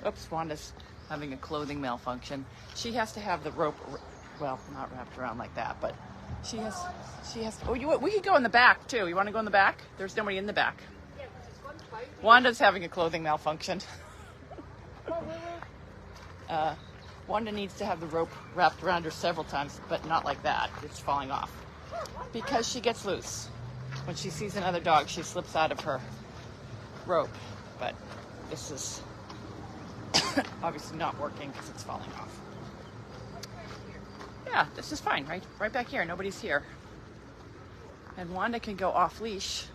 Oops, Wanda's having a clothing malfunction. She has to have the rope, well, not wrapped around like that, but she has, oh, we could go in the back too. You want to go in the back? There's nobody in the back. Yeah, because it's gone quiet. Wanda's having a clothing malfunction. Wanda needs to have the rope wrapped around her several times, but not like that. It's falling off. Because she gets loose. When she sees another dog, she slips out of her rope. But this is obviously not working because it's falling off. Yeah, this is fine, right? Right back here. Nobody's here. And Wanda can go off leash.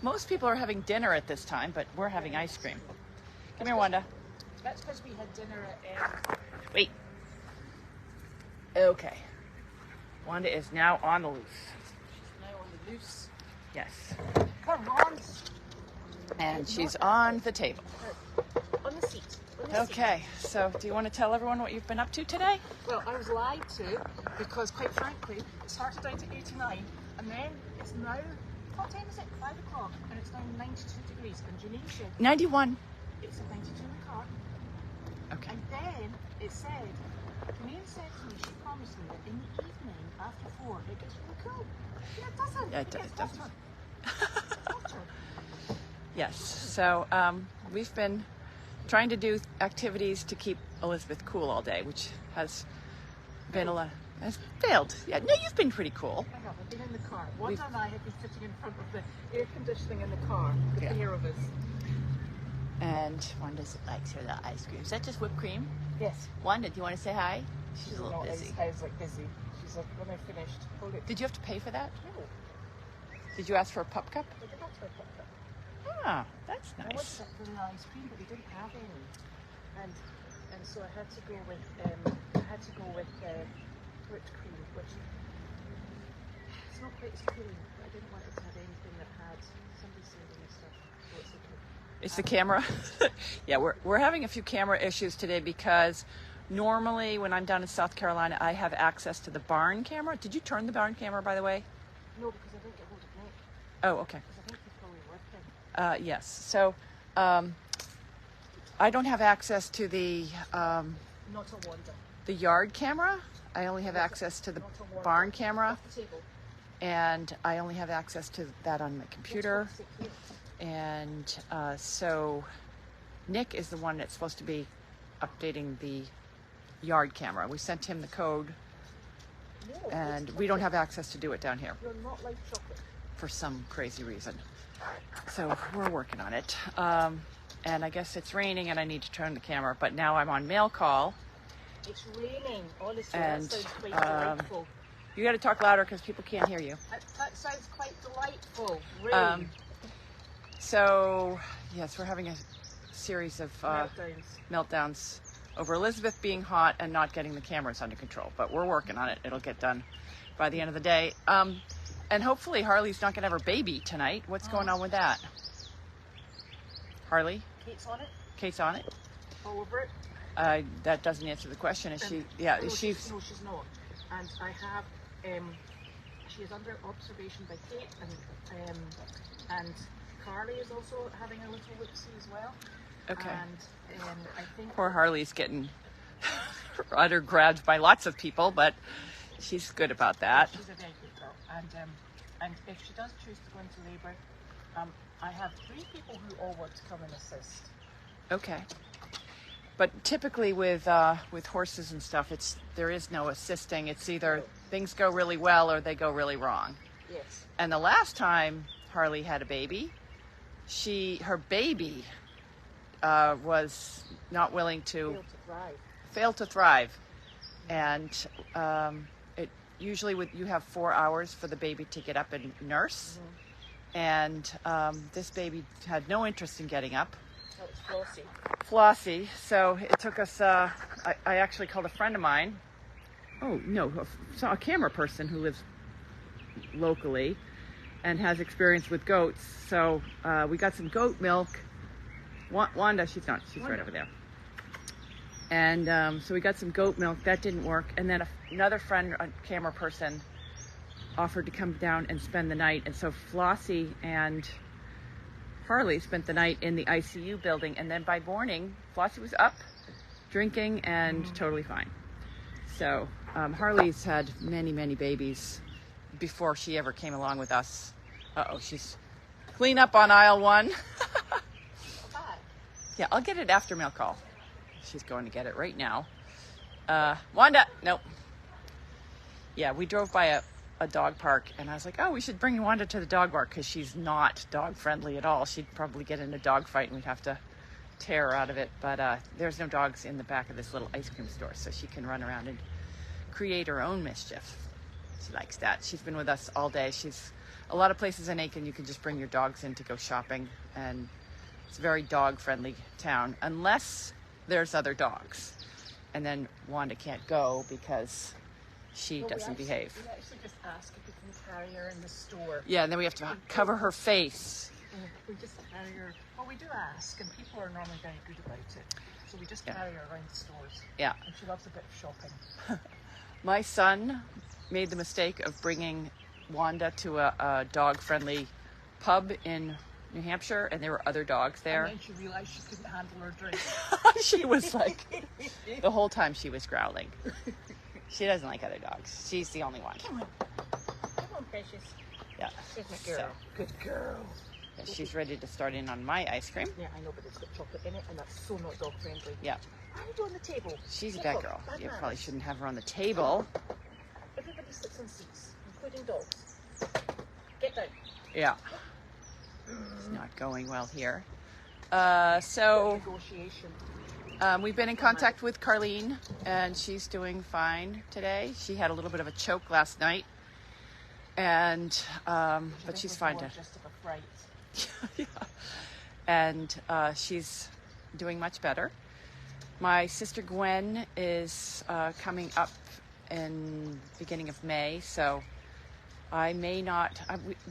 Most people are having dinner at this time, but we're having ice cream. Come here, Wanda. That's because we had dinner at... Wait. Okay. Wanda is now on the loose. She's now on the loose. Yes. Come on. And she's on the table. On the seat. Okay, so do you want to tell everyone what you've been up to today? Well, I was lied to because, quite frankly, it started out at 89 and then it's now... What time is it? 5 o'clock, and it's now 92 degrees. And Janine said 91. it's at 92 in the car. Okay. And then it said, Janine said to me, she promised me that in the evening after 4 it gets really cool. Yeah, it doesn't. Yeah, it gets doesn't. hotter. Yes. So we've been trying to do activities to keep Elizabeth cool all day, which has been has failed. Yeah. No, you've been pretty cool. I have. I've been in the car. Wanda and I have been sitting in front of the air conditioning in the car, the pair of us. And Wanda likes her the ice cream. Is that just whipped cream? Yes. Wanda, do you want to say hi? She's a little busy. I was like busy. She's like, when I finished, hold it. Did you have to pay for that? No. Did you ask for a pup cup? I did not try to put that. Ah, that's I wanted nice. that vanilla ice cream, but we didn't have any, and so I had to go with whipped cream, which it's not quite as creamy. But I didn't want it to have anything that had somebody sending me stuff, so it's okay. It's the camera. Yeah, we're having a few camera issues today because normally when I'm down in South Carolina, I have access to the barn camera. Did you turn the barn camera, by the way? No, because I didn't get hold of Nick. Oh, okay. Because I think he's probably working. Yes. So I don't have access to the Not a Wanda. the yard camera. I only have access to the Not a Wanda. barn camera, Off the table. and I only have access to that on my computer. And so Nick is the one that's supposed to be updating the yard camera. We sent him the code, No, and we don't have access to do it down here you're not like chocolate. for some crazy reason. So we're working on it. And I guess it's raining and I need to turn the camera, but now I'm on mail call. It's raining, honestly. And, that sounds quite delightful. You got to talk louder because people can't hear you. That sounds quite delightful. Rain. So, yes, we're having a series of Meltdowns. meltdowns over Elizabeth being hot and not getting the cameras under control. But we're working on it. It'll get done by the end of the day. And hopefully Harley's not going to have her baby tonight. What's going on with that? Harley? Kate's on it. Kate's on it? All over it. That doesn't answer the question. Is she? Yeah, No, she's... No, she's not. And I have... she is under observation by Kate, and Carly is also having a little look-see as well. Okay. And I think... Poor Harley's getting rather grabbed by lots of people, but she's good about that. She's a very good girl. And if she does choose to go into labour, I have 3 people who all want to come and assist. Okay. But typically with horses and stuff, there is no assisting. It's either things go really well or they go really wrong. Yes. And the last time Harley had a baby, her baby was not willing to fail to thrive, and it usually you have 4 hours for the baby to get up and nurse, and this baby had no interest in getting up. That was Flossie. So it took us. I actually called a friend of mine. Oh no, a camera person who lives locally and has experience with goats. So we got some goat milk. Wanda, she's not. She's right over there. And so we got some goat milk. That didn't work. And then another friend, a camera person, offered to come down and spend the night. And so Flossie and Harley spent the night in the ICU building, and then by morning, Flossie was up, drinking, and totally fine. So Harley's had many, many babies before she ever came along with us. Uh-oh, she's clean up on aisle 1. Yeah, I'll get it after mail call. She's going to get it right now. Wanda, nope. Yeah, we drove by a dog park, and I was like, oh, we should bring Wanda to the dog park, because she's not dog friendly at all. She'd probably get in a dog fight, and we'd have to tear her out of it. But there's no dogs in the back of this little ice cream store, so she can run around and create her own mischief. She likes that. She's been with us all day. She's a lot of places in Aiken you can just bring your dogs in to go shopping, and it's a very dog friendly town, unless there's other dogs, and then Wanda can't go because she doesn't behave. We actually just ask if we can carry her in the store. Yeah, and then we have to cover her face. We just carry her. Well, we do ask, and people are normally very good about it. So we just carry her around the stores. Yeah. And she loves a bit of shopping. My son made the mistake of bringing Wanda to a dog-friendly pub in New Hampshire, and there were other dogs there. And then she realized she couldn't handle her drink. She was like, the whole time she was growling. She doesn't like other dogs. She's the only one. Come on, precious. Yeah. She's my girl. Good girl. Yeah, she's ready to start in on my ice cream. Yeah, I know, but it's got chocolate in it, and that's so not dog friendly. Yeah. Why are you on the table? She's a bad girl. You probably shouldn't have her on the table. Everybody sits on seats, including dogs. Get down. Yeah. It's not going well here. So we've been in contact with Carlene, and she's doing fine today. She had a little bit of a choke last night, and but she's fine. Just of a fright. Yeah. And she's doing much better. My sister Gwen is coming up in beginning of May, so I may not.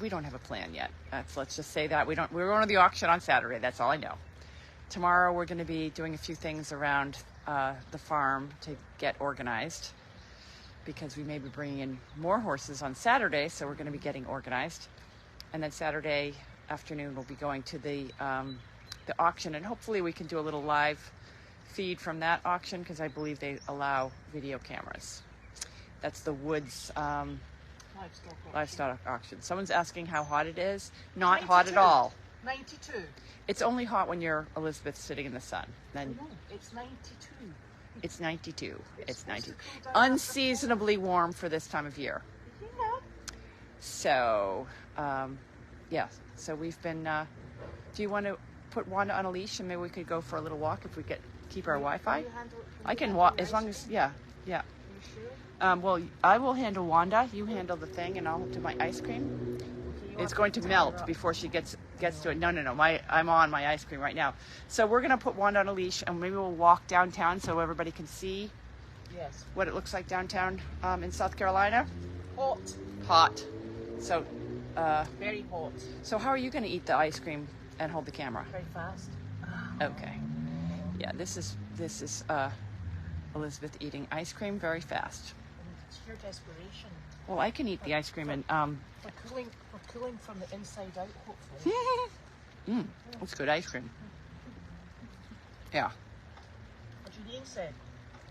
We don't have a plan yet. Let's just say that we're going to the auction on Saturday. That's all I know. Tomorrow we're going to be doing a few things around the farm to get organized, because we may be bringing in more horses on Saturday, so we're going to be getting organized. And then Saturday afternoon we'll be going to the auction, and hopefully we can do a little live feed from that auction, because I believe they allow video cameras. That's the Woods livestock auction. Someone's asking how hot it is. Not 92. Hot at all. 92. It's only hot when you're Elizabeth sitting in the sun. Then it's 92. It's 92. It's 92. Unseasonably warm for this time of year. Yeah. So, yeah. So we've been. Do you want to put Wanda on a leash, and maybe we could go for a little walk if we keep our Wi-Fi? I can walk as long as yeah. Are you sure? Well, I will handle Wanda. You handle the thing, and I'll do my ice cream. It's going to melt before she gets to it. No. I'm on my ice cream right now. So we're gonna put Wanda on a leash, and maybe we'll walk downtown so everybody can see what it looks like downtown in South Carolina. Hot. So very hot. So how are you gonna eat the ice cream and hold the camera? Very fast. Okay. Yeah, this is Elizabeth eating ice cream very fast. It's your desperation. Well, I can eat the ice cream and We're cooling from the inside out, hopefully. It's good ice cream. Yeah. Janine said,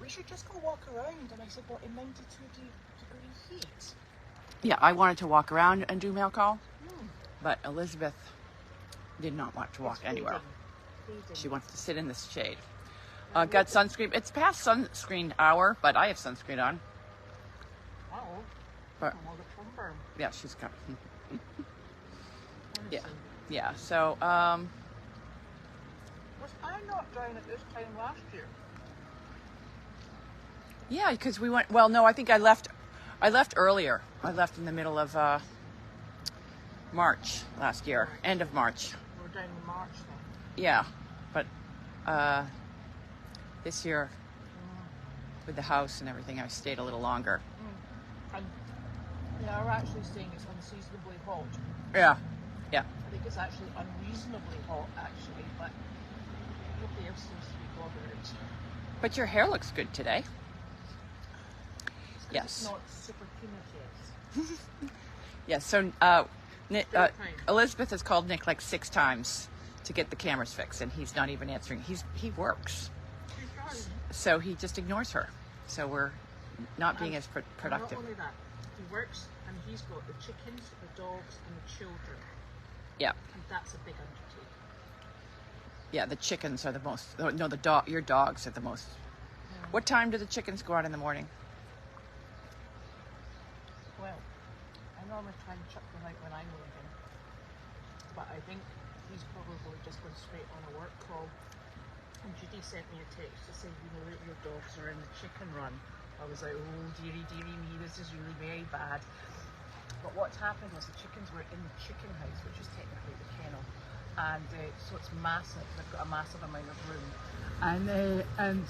we should just go walk around. And I said, well, in 92 degree heat. Yeah, I wanted to walk around and do mail call, but Elizabeth did not want to walk anywhere. She wants to sit in the shade. Got sunscreen. It's past sunscreen hour, but I have sunscreen on. But yeah, she's got. Yeah. So. Was I not down at this time last year? Yeah, because we went. Well, no, I think I left. I left earlier. I left in the middle of March last year, end of March. We're down in March then. Yeah, but this year with the house and everything, I stayed a little longer. And they are actually saying it's unseasonably hot. Yeah. I think it's actually unreasonably hot, actually, but nobody else seems to be bothered. But your hair looks good today. Yes. It's not super humid yet. Yes. So Elizabeth has called Nick like 6 times to get the cameras fixed, and he's not even answering. He works, so he just ignores her. So we're not being as productive. Not only that, he works and he's got the chickens, the dogs, and the children. Yeah. And that's a big undertaking. Yeah, the chickens are the most. No, your dogs are the most. Yeah. What time do the chickens go out in the morning? Well, I normally try and chuck them out when I'm working, but I think he's probably just gone straight on a work call. And Judy sent me a text to say, you know, that your dogs are in the chicken run. I was like, oh, dearie, dearie me, this is really very bad. But what's happened was the chickens were in the chicken house, which is technically the kennel. And so it's massive. They've got a massive amount of room. And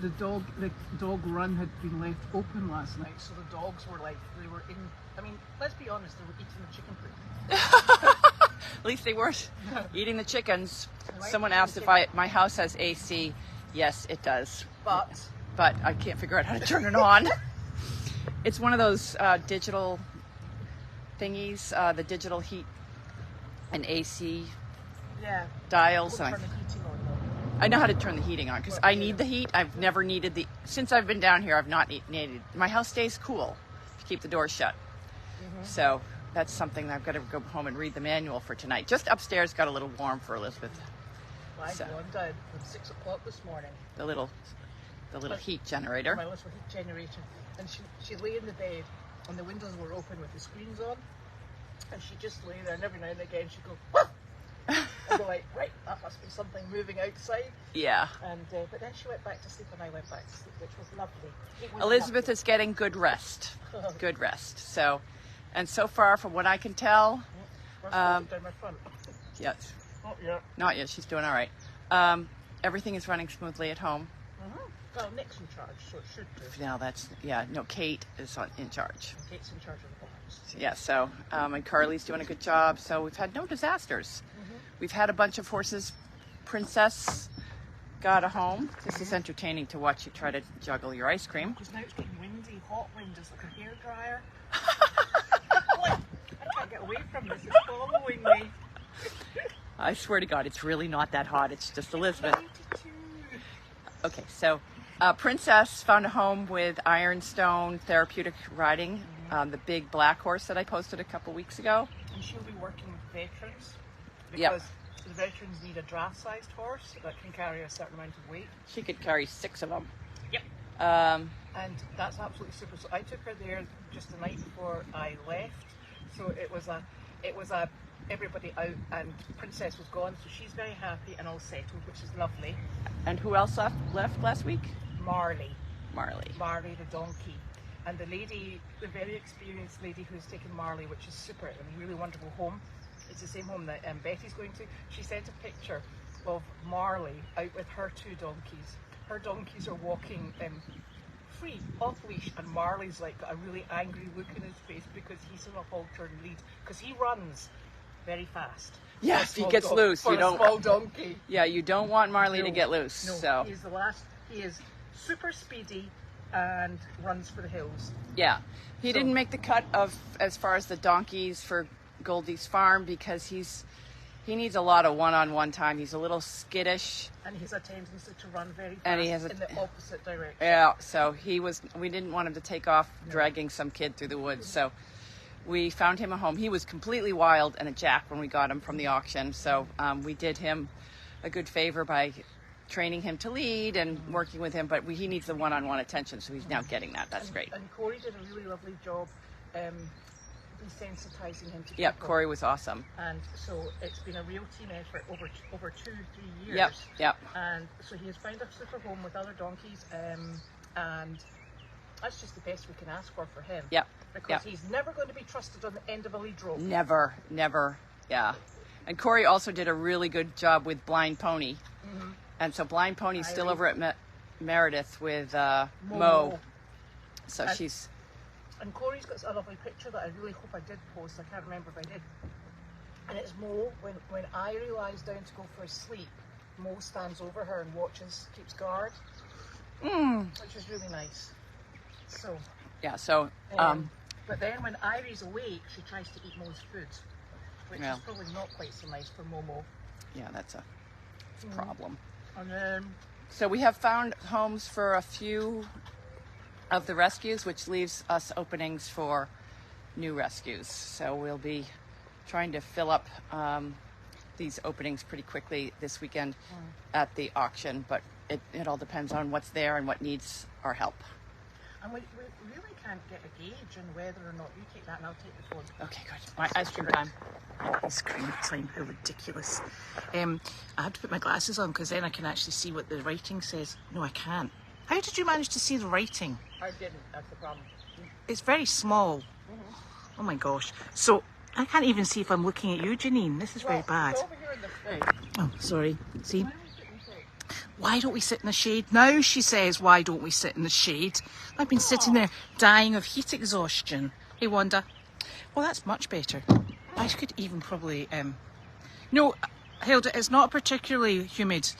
the dog run had been left open last night. So the dogs were like, they were in, I mean, let's be honest, they were eating the chicken food. At least they weren't eating the chickens. Someone eating asked the if my house has AC. Yes, it does. But I can't figure out how to turn it on. It's one of those digital thingies, the digital heat and AC dials. We'll turn the heating on, though. I know how to turn the heating on because I need the heat. I've never needed since I've been down here, I've not needed. My house stays cool if you keep the doors shut. Mm-hmm. So that's something I've got to go home and read the manual for tonight. Just upstairs got a little warm for Elizabeth. I died from 6 o'clock this morning. The little heat generator. My little heat generator. And she lay in the bed and the windows were open with the screens on. And she just lay there and every now and again she'd go, woof! And go like, right, that must be something moving outside. Yeah. And but then she went back to sleep and I went back to sleep, which was lovely. Elizabeth is getting good rest. Good rest. So far, from what I can tell, down my front. Yes. Not yet. Not yet. She's doing all right. Everything is running smoothly at home. Well, Nick's in charge, so it should do. No, Kate is in charge. Kate's in charge of the box. Yeah, so, and Carly's doing a good job, so we've had no disasters. We've had a bunch of horses. Princess got a home. This is entertaining to watch you try to juggle your ice cream. Because now it's getting windy, hot wind, it's like a hairdryer. I can't get away from this, it's following me. I swear to God, it's really not that hot. It's just Elizabeth. 92. Okay, so Princess found a home with Ironstone Therapeutic Riding, the big black horse that I posted a couple weeks ago. And she'll be working with veterans because the veterans need a draft-sized horse that can carry a certain amount of weight. She could carry 6 of them. Yep. And that's absolutely super. So I took her there just the night before I left. So it was everybody out and Princess was gone, so she's very happy and all settled, which is lovely. And who else left last week? Marley the donkey. And the very experienced lady who's taken Marley, which is super, a really wonderful home. It's the same home that Betty's going to. She sent a picture of Marley out with her 2 donkeys. Her donkeys are walking free, off leash, and Marley's like got a really angry look in his face because he's in a halter and lead, because he runs very fast. Yes, he gets loose. For a small donkey. Yeah, you don't want Marley to get loose. No, so he is super speedy and runs for the hills. Yeah, he didn't make the cut of as far as the donkeys for Goldy's farm because he needs a lot of one-on-one time. He's a little skittish. And he has a tendency to run very fast and he has in the opposite direction. Yeah, so we didn't want him to take off dragging some kid through the woods. So we found him a home. He was completely wild and a jack when we got him from the auction. So we did him a good favor by training him to lead and working with him. But he needs the one-on-one attention, so he's now getting that. That's great. And Corey did a really lovely job desensitizing him to people. Yeah, Corey was awesome. And so it's been a real team effort over 2-3 years. Yep. And so he has found a super home with other donkeys, and that's just the best we can ask for him. Yep. Because he's never going to be trusted on the end of a lead rope. Never. Yeah. And Corey also did a really good job with Blind Pony. And so Blind Pony's still over at Meredith with Mo. So she's... And Corey's got a lovely picture that I really hope I did post. I can't remember if I did. And it's Mo, when Irie lies down to go for a sleep, Mo stands over her and keeps guard. Which is really nice. So... Yeah, so... but then when Irie's awake, she tries to eat Mo's food, which is probably not quite so nice for Momo. yeah, that's a problem. And then So we have found homes for a few of the rescues, which leaves us openings for new rescues. So we'll be trying to fill up these openings pretty quickly this weekend at the auction, but it all depends on what's there and what needs our help. and we really can't get a gauge on whether or not you take that and I'll take the phone. Okay, good. My ice cream time. Ice cream time, how ridiculous. I have to put my glasses on because then I can actually see what the writing says. No, I can't. How did you manage to see the writing? I didn't, that's the problem. It's very small. Oh my gosh. So I can't even see if I'm looking at you, Janine. This is very bad. It's over here in the face. Oh, sorry. See? Why don't we sit in the shade? Why don't we sit in the shade? Now she says, why don't we sit in the shade? I've been sitting there dying of heat exhaustion. Hey, Wanda. Well, that's much better. I could even probably... No, Hilda, it's not particularly humid.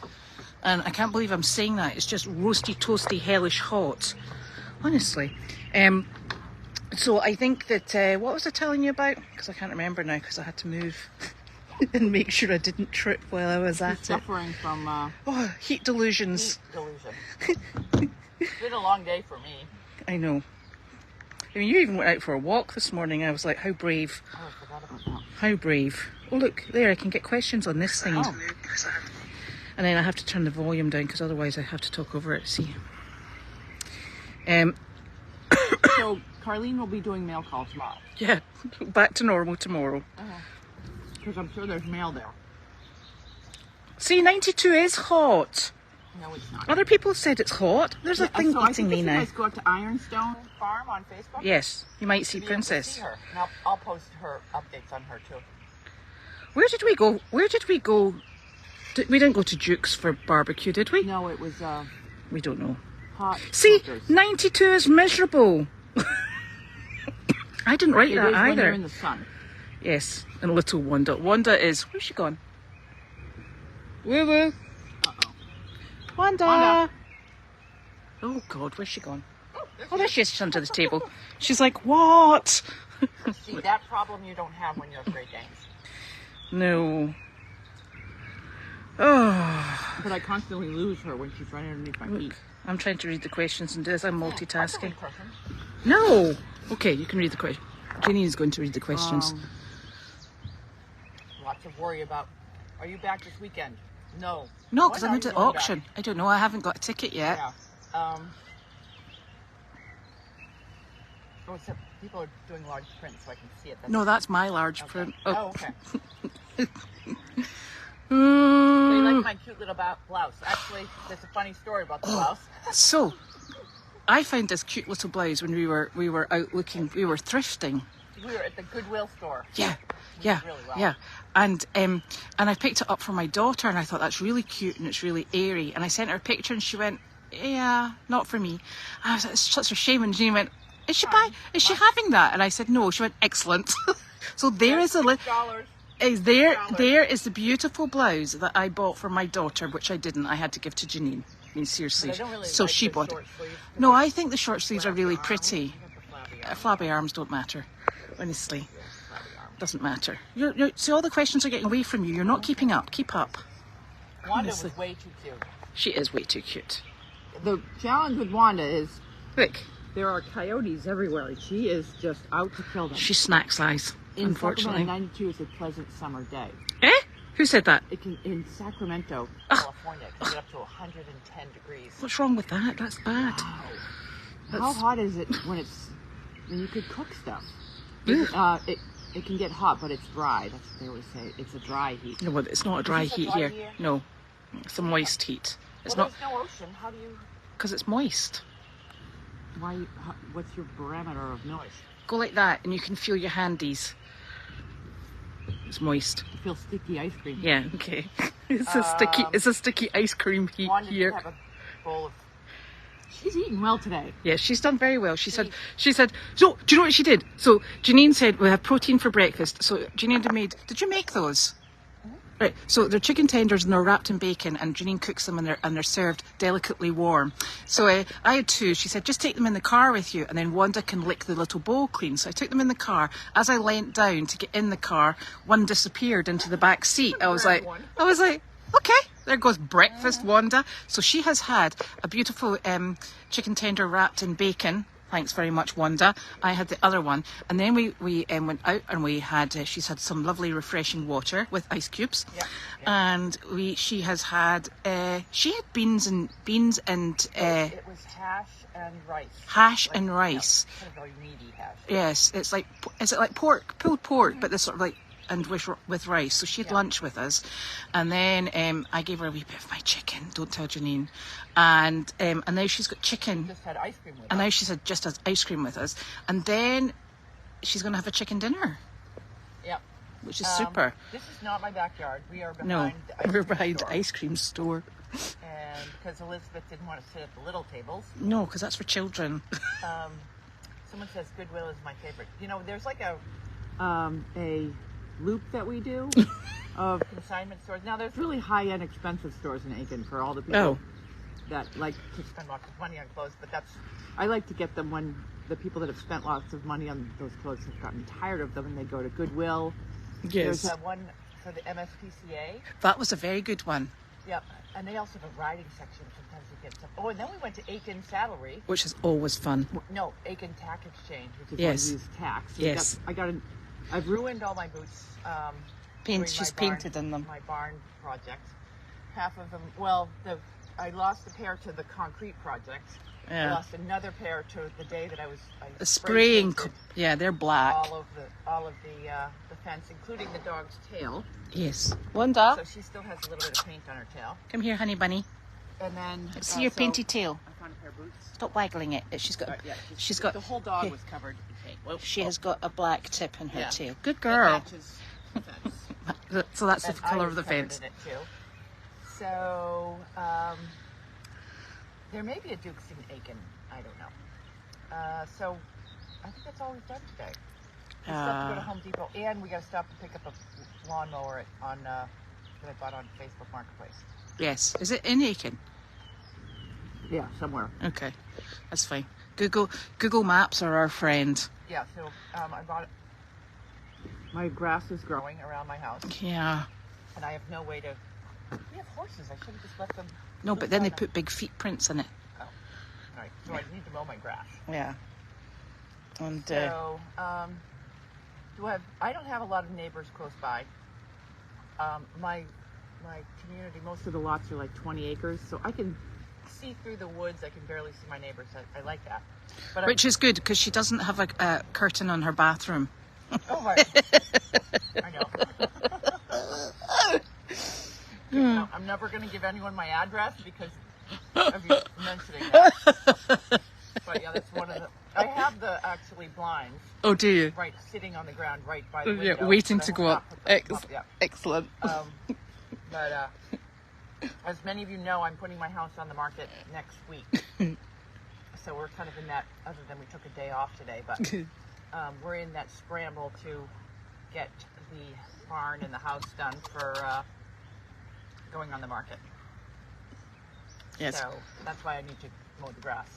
And I can't believe I'm saying that. It's just roasty, toasty, hellish hot. Honestly. So I think that... what was I telling you about? Because I can't remember now because I had to move and make sure I didn't trip while I was at it. Suffering from Oh, heat delusions. heat delusion. It's been a long day for me. I know. I mean, you even went out for a walk this morning. I was like, how brave. Oh, I forgot about that. How brave. Oh, look, there, I can get questions on this thing. Oh. And then I have to turn the volume down because otherwise I have to talk over it. See. So Carlene will be doing mail call tomorrow. Yeah, back to normal tomorrow. Because I'm sure there's mail there. See, 92 is hot. No, it's not. Other people said it's hot. There's a thing So I eating think me if you now. guys go out to Ironstone Farm on Facebook. Yes, you might see you'll be able to Princess. see her. And I'll post her updates on her too. Where did we go? Where did we go? We didn't go to Duke's for barbecue, did we? No, it was We don't know. hot. See, smokers. 92 is miserable. I didn't write It that is when either. you're in the sun. Yes, and little Wanda. Wanda is... Where's she gone? Woo woo. Uh-oh. Wanda. Wanda. Oh God, where's she gone? Oh, there she is. She's under the table. She's like, what? See, that problem you don't have when you have Great Danes. No. Oh. But I constantly lose her when she's running underneath my feet. Look, I'm trying to read the questions and do this. I'm multitasking. That's a question. No. Okay, you can read the question. Janine's going to read the questions. Lots of worry about. Are you back this weekend? No. No, When because are I'm at you the going auction. back? I don't know. I haven't got a ticket yet. Yeah. Oh, so people are doing large print, so I can see it. That's No, that's my large okay. print. Oh, okay. So you Mm. like my cute little blouse? Actually, there's a funny story about the blouse. So, I found this cute little blouse when we were out looking. We were thrifting. We were at the Goodwill store. Yeah, We yeah, did really well. yeah. And I picked it up for my daughter, and I thought that's really cute and it's really airy. And I sent her a picture, and she went, "Yeah, not for me." I was like, "It's such a shame." And she went, "Is she having that?" And I said, "No." She went, "Excellent." So there is a $6. there is the beautiful blouse that I bought for my daughter, which I didn't. I had to give to Janine. I mean, seriously. But I don't really So like she the bought it. short sleeves. No, I think the short sleeves are really Flabby pretty. arms. I got the flabby arms. Flabby arms don't matter. Honestly, Flabby arms. doesn't matter. See, all the questions are getting away from you. You're not keeping up. Keep up. Wanda Honestly. was way too cute. She is way too cute. The challenge with Wanda is Look, there are coyotes everywhere, and she is just out to kill them. she's snack size, In unfortunately. Sacramento, 92 is a pleasant summer day. Eh? Who said that? It can in Sacramento, California, it can get up to 110 degrees. What's wrong with that? That's bad. How hot is it when you could cook stuff? Ugh. It can get hot, but it's dry. That's what they always say. It's a dry heat. No, but it's not a dry this a heat dry here. heat? No, it's a moist heat. It's Well, not there's no ocean. How do you? because it's moist. What's your parameter of noise? Go like that, and you can feel your handies. It's moist. You feel sticky ice cream. Yeah. Okay. It's a sticky ice cream heat Wanda did here. have a bowl of. She's eating well today. Yeah, she's done very well. She said, so, do you know what she did? So, Janine said, we have protein for breakfast. So, Janine made, did you make those? Right, so they're chicken tenders and they're wrapped in bacon, and Janine cooks them and they're served delicately warm. So I had two. She said, just take them in the car with you, and then Wanda can lick the little bowl clean. So I took them in the car. As I leant down to get in the car, one disappeared into the back seat. I was like, okay, there goes breakfast, Wanda. So she has had a beautiful chicken tender wrapped in bacon. Thanks very much, Wanda. I had the other one. And then we went out and we had, she's had some lovely refreshing water with ice cubes. Yeah. And she has had, she had beans and It was hash and rice. hash and rice. Kind of very meaty hash. Yes, it's like, is it like pork, pulled pork, but this sort of like, and with rice. So she had lunch with us, and then I gave her a wee bit of my chicken. Don't tell Janine. And now she's got chicken. Just had ice cream with And us. now she said just has ice cream with us, and then she's going to have a chicken dinner, Yep. which is super. This is not my backyard. We are behind No, the ice we're cream behind store. the ice cream store. And because Elizabeth didn't want to sit at the little tables. No, because that's for children. Someone says Goodwill is my favorite. You know, there's like a loop that we do of consignment stores. Now, there's really high-end, expensive stores in Aiken for all the people that like to spend lots of money on clothes. But I like to get them when the people that have spent lots of money on those clothes have gotten tired of them, and they go to Goodwill. Yes, There's one for the MSPCA. that was a very good one, Yep. And they also have a riding section. Sometimes you get some. Oh, and then we went to Aiken Saddlery. which is always fun. No, Aiken Tack Exchange, which is Yes. where you use tacks. So Yes. I've ruined all my boots. doing She's my barn- painted in them. My barn project. Half of them. Well, I lost a pair to the concrete project. I Yeah, lost another pair to the day that I the spray spraying. painted Yeah, they're black. all of the fence, including the dog's tail. Yes, Wanda, So she still has a little bit of paint on her tail. come here, honey bunny. And then See your painty tail. I found a pair of boots. Stop waggling it. She's got. She's got. The whole dog here. was covered in paint. Whoa, She whoa. has got a black tip in her Yeah. tail. Good It girl. matches the fence. So that's the And I colour was of the covered fence. in it too. So there may be a Duke's in Aiken. I don't know. So I think that's all we've done today. We still have to go to Home Depot, and we got to stop and pick up a lawnmower that I bought on Facebook Marketplace. Yes. Is it in Aiken? Yeah, somewhere. Okay, that's fine. Google Maps are our friend. Yeah. So I bought it. My grass is growing around my house, Yeah. and I have no way to. We have horses. I should have just let them. No, but then they put big feet prints in it. Oh, right. So I need to mow my grass. Yeah. And So, I don't have a lot of neighbors close by. My community, most of the lots are like 20 acres, so I can see through the woods. I can barely see my neighbors. I like that. But which is good because she doesn't have a curtain on her bathroom. oh right, I know. No, I'm never going to give anyone my address because of you mentioning that. But yeah, that's one of the. I have the actually blinds Oh, do you? right sitting on the ground right by the window. Yeah, waiting but I to have go not up. put them up yet. Excellent. But as many of you know, I'm putting my house on the market next week. So we're kind of in that, other than we took a day off today, but we're in that scramble to get the barn and the house done for going on the market. Yes. So that's why I need to mow the grass.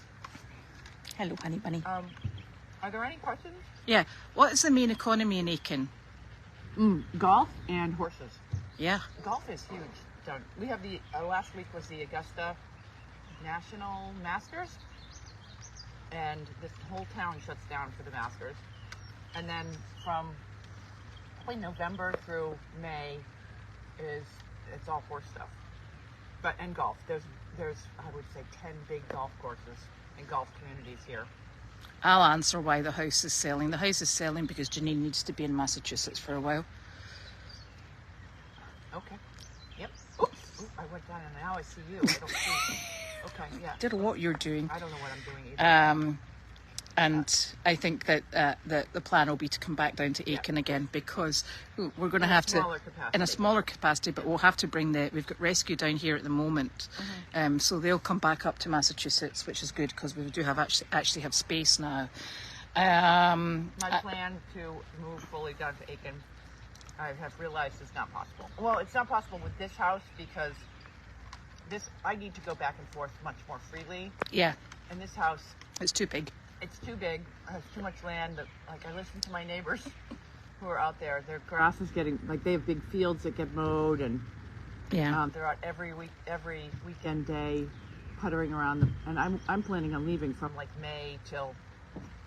Hello, honey bunny. Are there any questions? Yeah. What is the main economy in Aiken? Golf and horses. Yeah. Golf is huge. We have the last week was the Augusta National Masters, and this whole town shuts down for the Masters. And then from probably November through May it's all horse stuff. And golf. There's I would say 10 big golf courses and golf communities here. I'll answer why the house is selling. The house is selling because Janine needs to be in Massachusetts for a while. Okay. Yep. Oops. Ooh, I went down and now I see you. I don't see. Okay. Yeah. Did what you're doing. I don't know what I'm doing either. And I think that the plan will be to come back down to Aiken again because we're going to have to in a smaller capacity, but we'll have to bring we've got rescue down here at the moment, so they'll come back up to Massachusetts, which is good because we do have actually have space now. My plan to move fully down to Aiken I have realized is not possible. Well, it's not possible with this house because I need to go back and forth much more freely. Yeah. And this house, it's too big. It's too big. It has too much land. Like, I listen to my neighbors who are out there. Their grass is getting, like, they have big fields that get mowed, and yeah, they're out every weekend day puttering around them. And I'm planning on leaving from like May till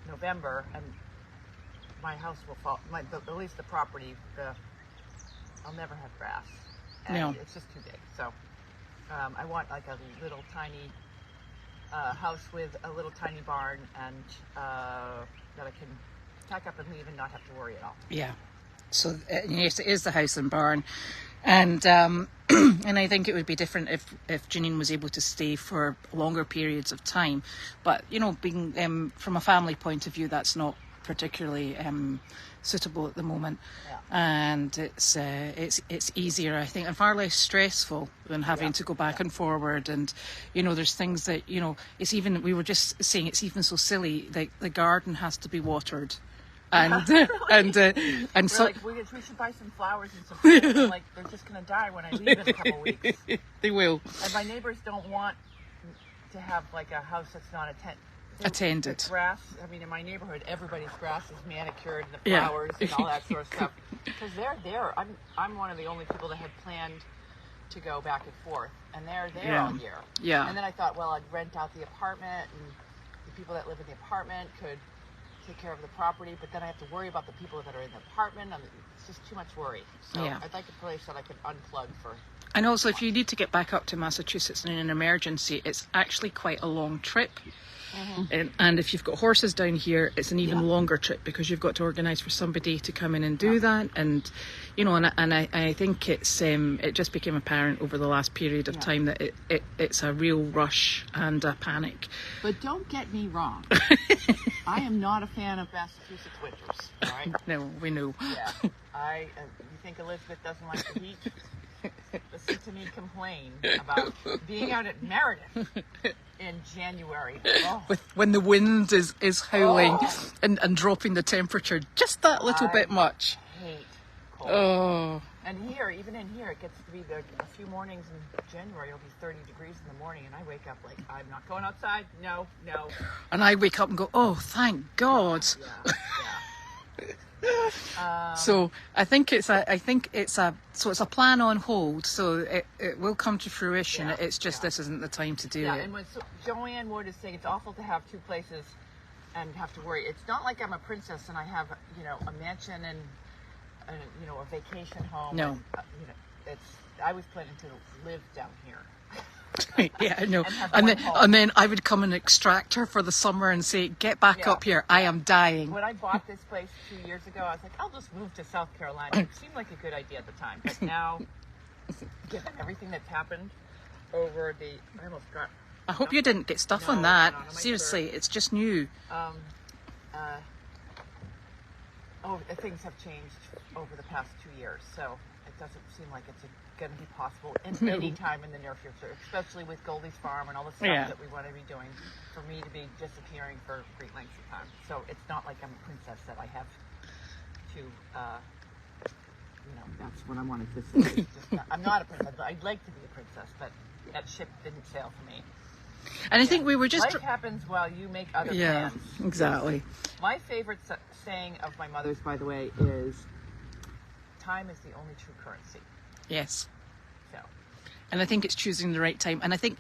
November, and my house will fall. At least the property, I'll never have grass. And no, it's just too big. So I want like a little tiny house with a little tiny barn, and that I can pack up and leave and not have to worry at all. Yeah. So yes, it is the house and barn, and and I think it would be different if Janine was able to stay for longer periods of time. But you know, being from a family point of view, that's not particularly suitable at the moment. Yeah. And it's easier, I think, and far less stressful than having to go back and forward. And you know, there's things that, you know, it's even, we were just saying, it's even so silly, like the garden has to be watered. And and so like, we should buy some flowers and some fruit. And like, they're just gonna die when I leave in a couple of weeks. They will. And my neighbors don't want to have like a house that's not attended. The grass, I mean, in my neighborhood, everybody's grass is manicured, and the flowers and all that sort of stuff. Because they're there. I'm one of the only people that had planned to go back and forth, and they're there all year. Yeah. And then I thought, well, I'd rent out the apartment, and the people that live in the apartment could take care of the property, but then I have to worry about the people that are in the apartment. It's just too much worry. So I'd like a place that I could unplug for. And also, if you need to get back up to Massachusetts in an emergency, it's actually quite a long trip. Mm-hmm. And if you've got horses down here, it's an even longer trip, because you've got to organise for somebody to come in and do that. And you know, and I think it's it just became apparent over the last period of time that it's a real rush and a panic. But don't get me wrong, I am not a fan of Massachusetts winters. All right? No, we know. Yeah, you think Elizabeth doesn't like the heat? Listen to me complain about being out at Meredith in January. Oh. When the wind is howling and dropping the temperature just that little bit much. I hate cold. Oh. And even in here, it gets to be a few mornings in January, it'll be 30 degrees in the morning, and I wake up like, I'm not going outside. No. And I wake up and go, oh, thank God. Yeah. So I think it's a plan on hold. So it will come to fruition. It's just this isn't the time to do it. And when Joanne Wood is saying it's awful to have two places and have to worry, it's not like I'm a princess and I have a mansion and a vacation home. No, and, I was planning to live down here. Yeah, I know. And then I would come and extract her for the summer and say, get back up here. I am dying. When I bought this place 2 years ago, I was like, I'll just move to South Carolina. It seemed like a good idea at the time. But now, given everything that's happened over I almost got... I hope you didn't get stuff on that. Seriously, it's just new. Things have changed over the past 2 years, so it doesn't seem like it's going to be possible any time in the near future, especially with Goldy's farm and all the stuff that we want to be doing, for me to be disappearing for great lengths of time. So it's not like I'm a princess that I have to, that's what I wanted to say. I'm not a princess, but I'd like to be a princess, but that ship didn't sail for me. And I think we were just... Life happens while you make other plans. Yeah, exactly. My favorite saying of my mother's, by the way, is time is the only true currency. Yes. So. And I think it's choosing the right time. And I think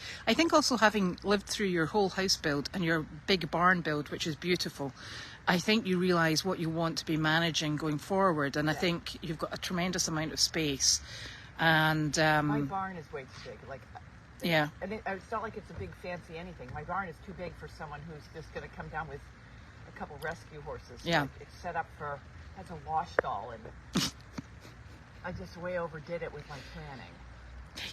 also, having lived through your whole house build and your big barn build, which is beautiful, I think you realise what you want to be managing going forward. And I think you've got a tremendous amount of space. And my barn is way too big. Yeah. And it's not like it's a big fancy anything. My barn is too big for someone who's just going to come down with a couple rescue horses. Yeah. It's set up has a wash stall, and I just way overdid it with my planning.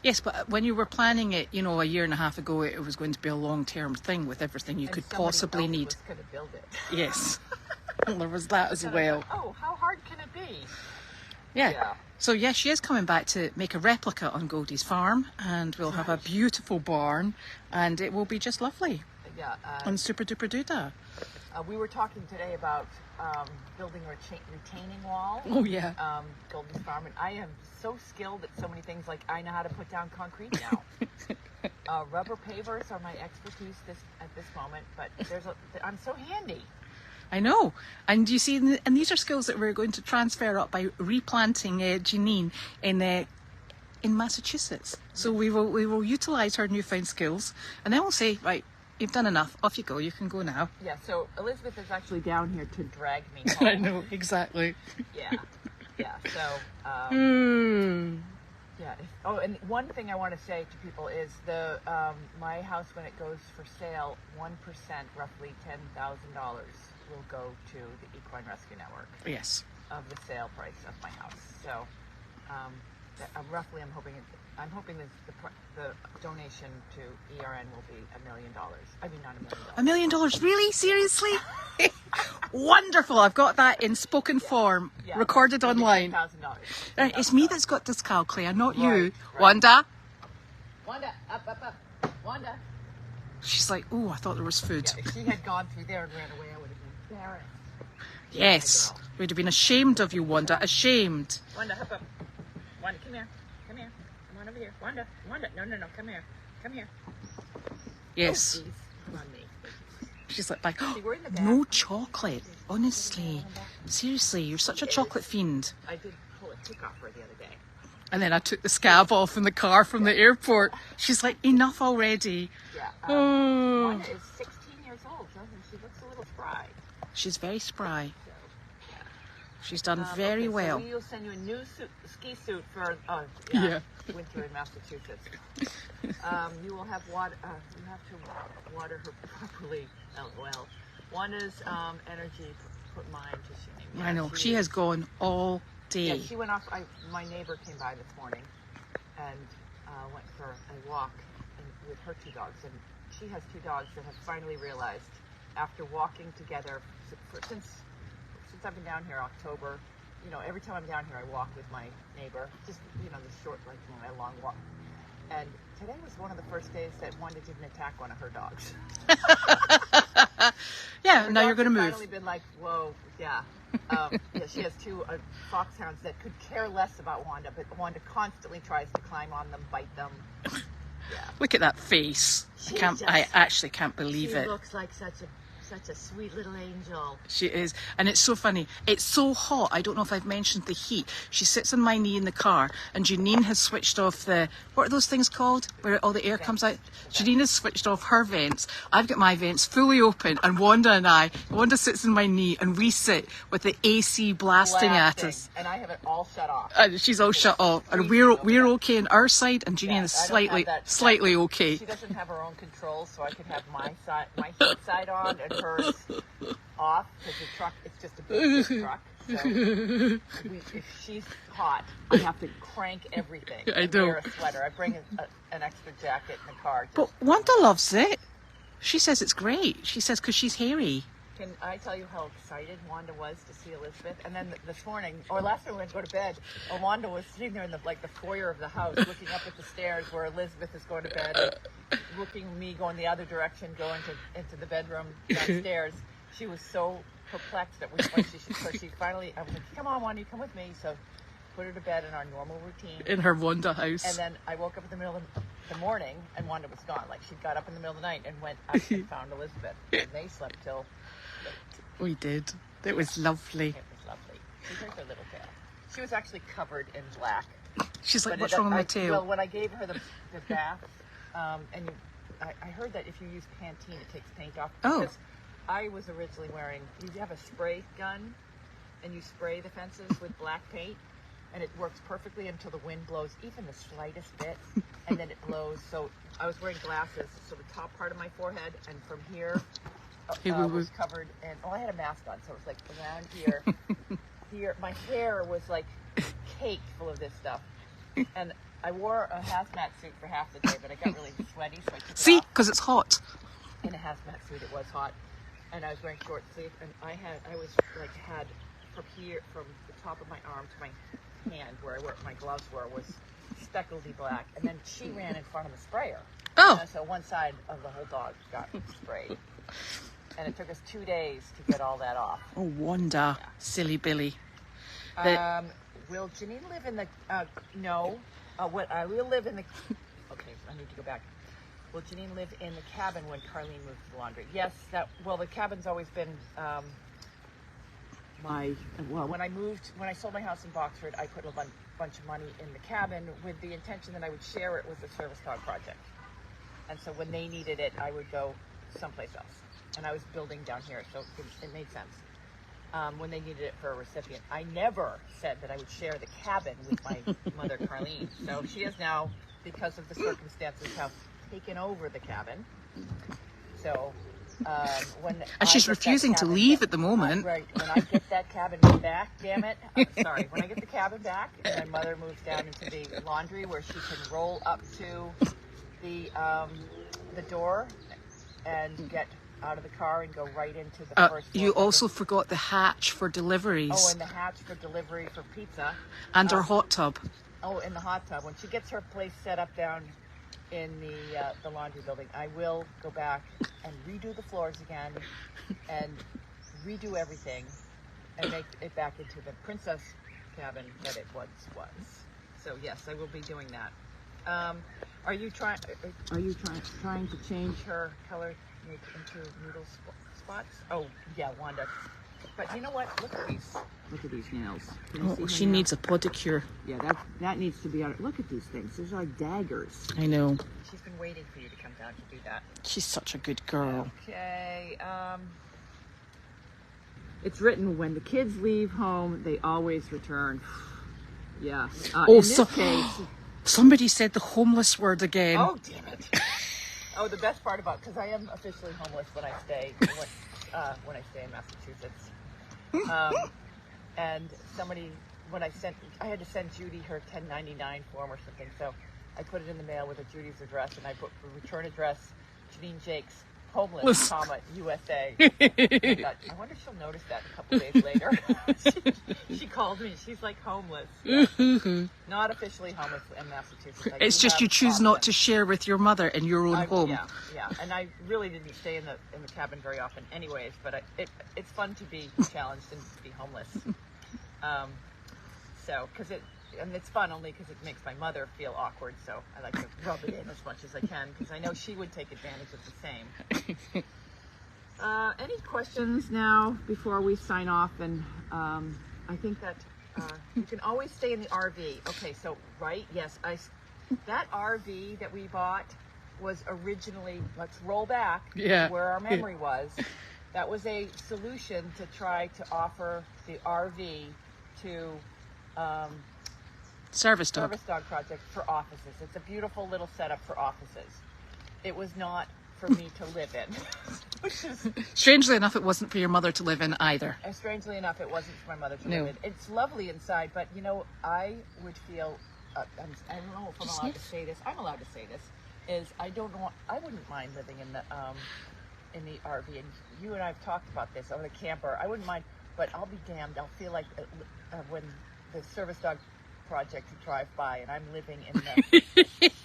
Yes, but when you were planning it, a year and a half ago, it was going to be a long-term thing with everything you could possibly need. Was going to build it. Yes. Well, there was that as well. Oh, how hard can it be? Yeah. So yes, she is coming back to make a replica on Goldy's farm, and we'll have a beautiful barn, and it will be just lovely. Yeah. And super duper doodah. We were talking today about building a retaining wall. Oh, yeah. Goldy's farm, and I am so skilled at so many things. Like I know how to put down concrete now. Rubber pavers are my expertise at this moment, but I'm so handy. I know. And you see, and these are skills that we're going to transfer up by replanting Janine in Massachusetts. So we will utilise her newfound skills, and then we'll say, right, you've done enough. Off you go. You can go now. Yeah. So Elizabeth is actually down here to drag me home. I know exactly. Yeah. Yeah. So. Yeah. Oh, and one thing I want to say to people is my house, when it goes for sale, 1%, roughly $10,000, will go to the Equine Rescue Network. Yes. Of the sale price of my house. So, roughly, I'm hoping that the donation to ERN will be $1 million. I mean, not $1 million. $1 million? Really? Seriously? Wonderful. I've got that in spoken form, recorded online. $10,000. It's me that's got dyscalculia, not you. Right. Wanda? Wanda, up. Wanda. She's like, oh, I thought there was food. Yeah, if she had gone through there and ran away, I would have been embarrassed. Yes. We'd have been ashamed of you, Wanda. Ashamed. Wanda, up. Wanda, come here. Come on over here. Wanda. No. Come here. Yes. Oh, come on, me. She's like, See, we're in the no back. chocolate. Honestly. Seriously, you're such a chocolate fiend. I did pull a tick off her the other day. And then I took the scab off in the car from the airport. She's like, enough already. Yeah. Oh. Wanda is 16 years old, doesn't she? She looks a little spry. She's very spry. So, yeah. She's done very well. So we'll send you a new ski suit for winter in Massachusetts. You will have water. You have to water her properly. LOL. Wanda's energy put mine to shame. Yeah, I know. She has gone all day. Yeah, she went off. My neighbor came by this morning and went for a walk with her 2 dogs. And she has 2 dogs that have finally realized, after walking together since I've been down here October, every time I'm down here I walk with my neighbor, just the short, like my long walk. And today was one of the first days that Wanda didn't attack one of her dogs. Yeah, now you're going to move. Finally been like, whoa, yeah. She has 2 foxhounds that could care less about Wanda, but Wanda constantly tries to climb on them, bite them. Yeah. Look at that face. I actually can't believe it. She looks like such a sweet little angel. She is. And it's so funny. It's so hot. I don't know if I've mentioned the heat. She sits on my knee in the car, and Janine has switched off what are those things called? Where all the air comes out? Janine has switched off her vents. I've got my vents fully open, and Wanda sits in my knee, and we sit with the AC blasting at us. And I have it all shut off. And she's all shut off. And we're okay on our side, and Janine is slightly okay. She doesn't have her own controls, so I could have my heat side on and hers off, because the truck, it's just a big truck. So if she's hot, I have to crank everything. I know. Wear a sweater. I bring an extra jacket in the car. But Wanda loves it. She says it's great. She says because she's hairy. Can I tell you how excited Wanda was to see Elizabeth? And then this morning, or last night when we went to go to bed, Wanda was sitting there in the foyer of the house, looking up at the stairs where Elizabeth is going to bed, looking at me going the other direction, going into the bedroom downstairs. She was so perplexed at so she finally, I was like, come on, Wanda, you come with me. So put her to bed in our normal routine. In her Wanda house. And then I woke up in the middle of the morning, and Wanda was gone. Like, she got up in the middle of the night and went up and found Elizabeth. And they slept till late. We did. It was lovely. It was lovely. She turned her little tail. She was actually covered in black. She's like, what's wrong with my tail? Well, when I gave her the bath, and I heard that if you use Pantene, it takes paint off. Oh. Because I was originally you have a spray gun, and you spray the fences with black paint, and it works perfectly until the wind blows even the slightest bit, and then it blows. So I was wearing glasses, so the top part of my forehead and from here was covered, and I had a mask on, so it was like around here. My hair was like caked full of this stuff, and I wore a hazmat suit for half the day, but I got really sweaty, so I took it off. Because it's hot. In a hazmat suit, it was hot, and I was wearing short sleeve, and I had from the top of my arm to my hand, where my gloves was speckledy black, and then she ran in front of the sprayer. Oh. And so one side of the whole dog got sprayed. And it took us 2 days to get all that off. Oh, Wanda, silly Billy. The- Will Janine live in the, no. I will live in the, okay, I need to go back. Will Janine live in the cabin when Carlene moved to the laundry? Yes, the cabin's always been, when I sold my house in Boxford, I put a bunch of money in the cabin with the intention that I would share it with the service dog project. And so when they needed it, I would go someplace else. And I was building down here, so it made sense. When they needed it for a recipient. I never said that I would share the cabin with my mother, Carlene. So she has now, because of the circumstances, have taken over the cabin. So when and she's refusing to leave at the moment. Right. When I get that cabin back, damn it. Sorry. When I get the cabin back and my mother moves down into the laundry where she can roll up to the door and get out of the car and go right into the first floor. You also forgot the hatch for deliveries. Oh, and the hatch for delivery for pizza. And her hot tub. Oh, in the hot tub. When she gets her place set up down in the laundry building, I will go back and redo the floors again and redo everything and make it back into the princess cabin that it once was. So yes, I will be doing that. Are you trying to change her color? Make into noodle spots. Oh yeah, Wanda. But you know what? Look at these nails. Oh, she needs a pedicure. Yeah, that needs to be on. Look at these things. These are like daggers. I know. She's been waiting for you to come down to do that. She's such a good girl. Okay. It's written, when the kids leave home, they always return. Yeah. In this case, somebody said the homeless word again. Oh damn it. Oh, the best part about, because I am officially homeless when I stay in Massachusetts. And somebody, I had to send Judy her 1099 form or something, so I put it in the mail with a Judy's address, and I put the return address, Janine Jacques, homeless, USA. I thought, I wonder if she'll notice that a couple days later. She called me. She's like, homeless. Yeah. Not officially homeless in Massachusetts. It's just you choose not to share with your mother in your own home. Yeah. And I really didn't stay in the cabin very often, anyways. But it's fun to be challenged and to be homeless. And it's fun only because it makes my mother feel awkward, so I like to rub it in as much as I can, because I know she would take advantage of the same. Any questions now before we sign off? And I think that you can always stay in the RV. Okay, so, right, yes, that RV that we bought was originally, let's roll back to where our memory was. That was a solution to try to offer the RV to... Service dog project for offices. It's a beautiful little setup for offices. It was not for me to live in. Which is, strangely enough, it wasn't for your mother to live in either. And strangely enough, it wasn't for my mother to live in. It's lovely inside, but you know, I would feel, I don't know if I'm allowed to say this. I'm allowed to say this. Is I wouldn't mind living in the RV. And you and I have talked about this, or the camper. I wouldn't mind, but I'll be damned. I'll feel like when the service dog project to drive by and I'm living in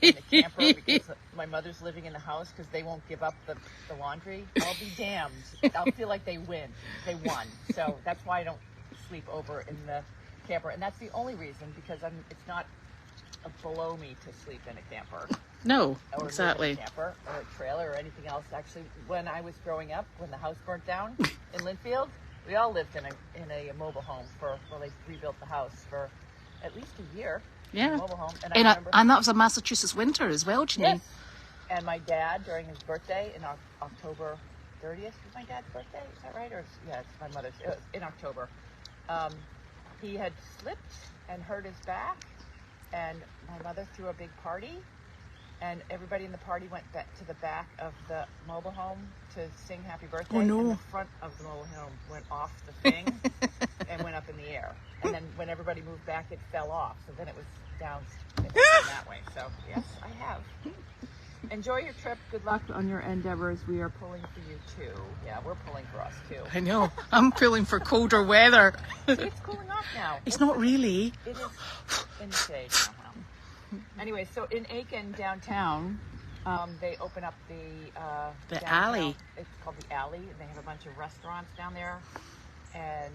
the camper because my mother's living in the house because they won't give up the laundry. I'll be damned. I'll feel like they won. So that's why I don't sleep over in the camper, and that's the only reason, because it's not below me to sleep in a camper. No, or exactly. In a camper or a trailer or anything else. Actually, when I was growing up, when the house burnt down in Linfield, we all lived in a mobile home they rebuilt the house for at least a year. Yeah. Mobile home. And that was a Massachusetts winter as well, Janine. Yes. And my dad, during his birthday in October 30th, was my dad's birthday? Is that right? Or it's my mother's. It was in October. He had slipped and hurt his back, and my mother threw a big party, and everybody in the party went back to the back of the mobile home to sing happy birthday. Oh, no. And the front of the mobile home went off the thing and went up in the air. And then when everybody moved back, it fell off. So then it was down that way. So yes, I have. Enjoy your trip. Good luck on your endeavors. We are pulling for you too. Yeah, we're pulling for us too. I know. I'm pulling for colder weather. See, it's cooling off now. It's not really. It is in the shade now. Anyway, so in Aiken downtown, They open up the downtown. alley. It's called the alley, and they have a bunch of restaurants down there. And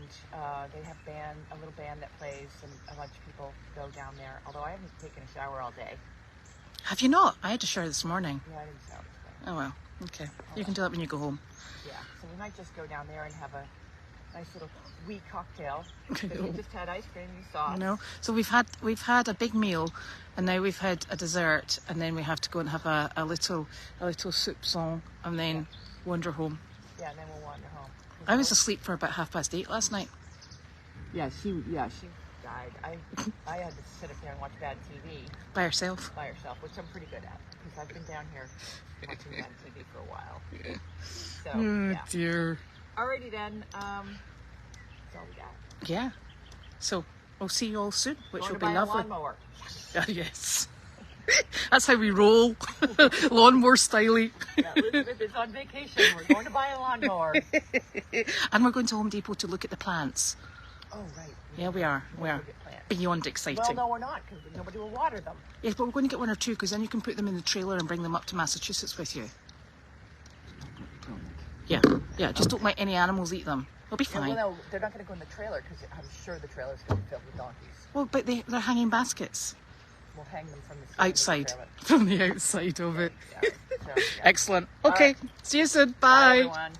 they have a little band that plays, and a bunch of people go down there. Although I haven't taken a shower all day. Have you not? I had to shower this morning. Yeah, I didn't shower today. Oh well, okay. You can do that when you go home. Yeah, so we might just go down there and have a nice little wee cocktail. So we just had ice cream, you saw. You know, so we've had a big meal, and now we've had a dessert, and then we have to go and have a little soupçon, and then wander home. Yeah, and then we'll wander home. I was asleep for about 8:30 last night. Yeah, she died. I had to sit up there and watch bad TV By herself. by herself, which I'm pretty good at because I've been down here watching bad TV for a while. So yeah. Dear. Alrighty then. That's all we got. Yeah. So we'll see you all soon, which Going will to be buy a lovely. lawnmower. Yes. That's how we roll. Lawnmower styly. Yeah, Elizabeth is on vacation. We're going to buy a lawnmower. And we're going to Home Depot to look at the plants. Oh right. Yeah, we are. We are. Beyond exciting. Well, no, we're not because nobody will water them. Yes, but we're going to get one or two because then you can put them in the trailer and bring them up to Massachusetts with you. Yeah, yeah. Just don't let any animals eat them. They'll be fine. Yeah, well, no, they're not going to go in the trailer because I'm sure the trailer's going to be filled with donkeys. Well, but they're hanging baskets We'll hang them from the outside, trailer. from the outside of it. Yeah, so, yeah. Excellent. All Okay, right. see you soon. Bye, Bye. everyone.